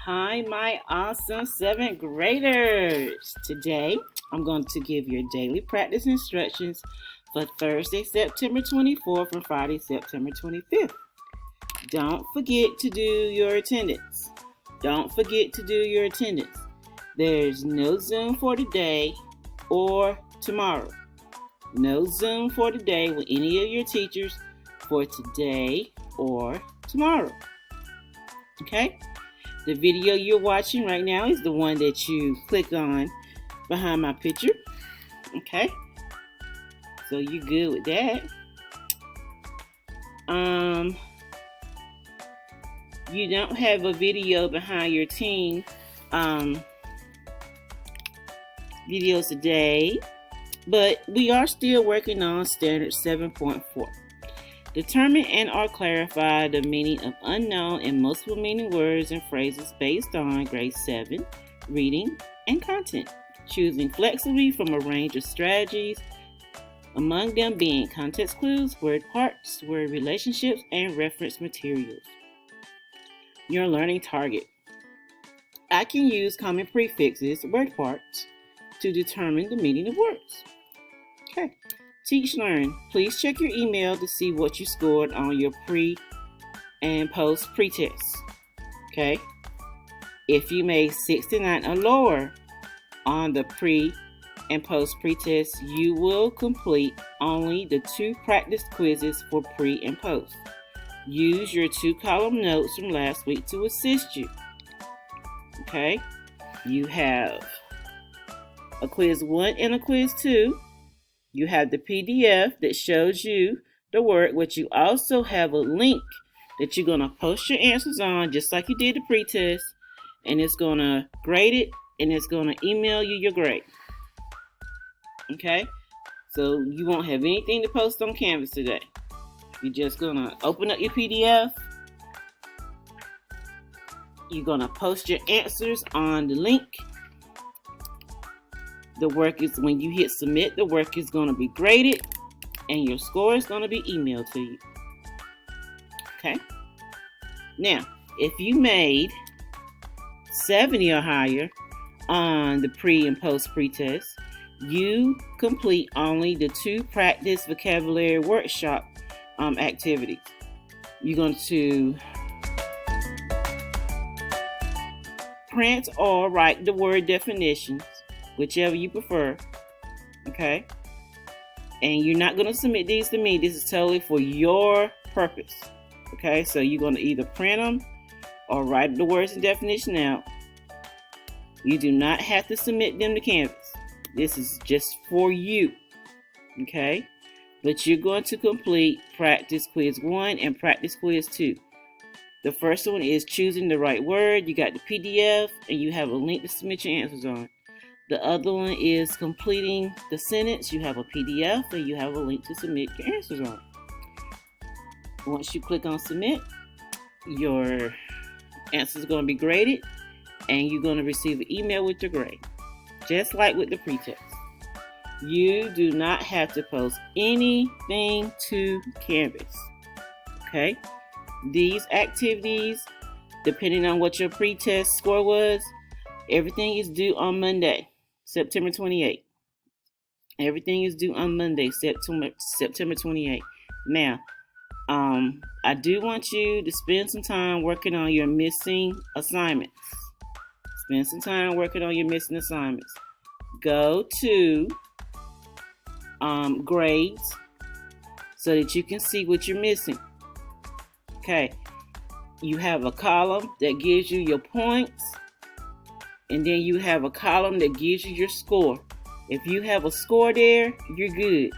Hi, my awesome seventh graders. Today, I'm going to give your daily practice instructions for Thursday, September 24th and Friday, September 25th. Don't forget to do your attendance. Don't forget to do your attendance. There's no Zoom for today or tomorrow. No Zoom for today with any of your teachers for today or tomorrow. Okay? The video you're watching right now is the one that you click on behind my picture. Okay? So you good with that. You don't have a video behind your team videos today, but we are still working on standard 7.4. Determine and or clarify the meaning of unknown and multiple meaning words and phrases based on grade 7 reading and content, choosing flexibly from a range of strategies, among them being context clues, word parts, word relationships, and reference materials. Your learning target. I can use common prefixes, word parts, to determine the meaning of words. Okay. Teach Learn. Please check your email to see what you scored on your pre and post pretest. Okay. If you made 69 or lower on the pre and post pretest, you will complete only the 2 practice quizzes for pre and post. Use your 2-column notes from last week to assist you. Okay. You have a quiz 1 and a quiz 2. You have the PDF that shows you the work, but you also have a link that you're going to post your answers on, just like you did the pretest, and it's going to grade it, and it's going to email you your grade. Okay? So you won't have anything to post on Canvas today. You're just going to open up your PDF. You're going to post your answers on the link. The work is, when you hit submit, the work is going to be graded and your score is going to be emailed to you. Okay? Now, if you made 70 or higher on the pre and post pretest, you complete only the 2 practice vocabulary workshop activities. You're going to print or write the word definitions, whichever you prefer. Okay? And you're not going to submit these to me. This is totally for your purpose. Okay? So you're going to either print them or write the words and definition out. You do not have to submit them to Canvas. This is just for you. Okay? But you're going to complete practice quiz 1 and practice quiz 2. The first one is choosing the right word. You got the PDF and you have a link to submit your answers on. The other one is completing the sentence. You have a PDF and you have a link to submit your answers on. Once you click on submit, your answers are going to be graded and you're going to receive an email with your grade. Just like with the pretest. You do not have to post anything to Canvas. Okay? These activities, depending on what your pretest score was, everything is due on Monday, September 28th. Everything is due on Monday, September 28th. Now, I do want you to spend some time working on your missing assignments. Spend some time working on your missing assignments. Go to grades so that you can see what you're missing. Okay, you have a column that gives you your points, and then you have a column that gives you your score. If you have a score there, you're good.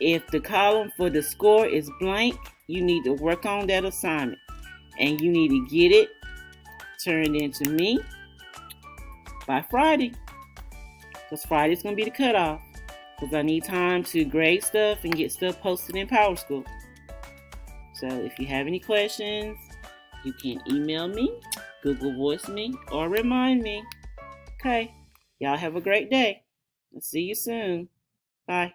If the column for the score is blank, you need to work on that assignment, and you need to get it turned into me by Friday, because Friday's going to be the cutoff, because I need time to grade stuff and get stuff posted in PowerSchool. So if you have any questions, you can email me, Google Voice me, or remind me. Okay, y'all have a great day. I'll see you soon. Bye.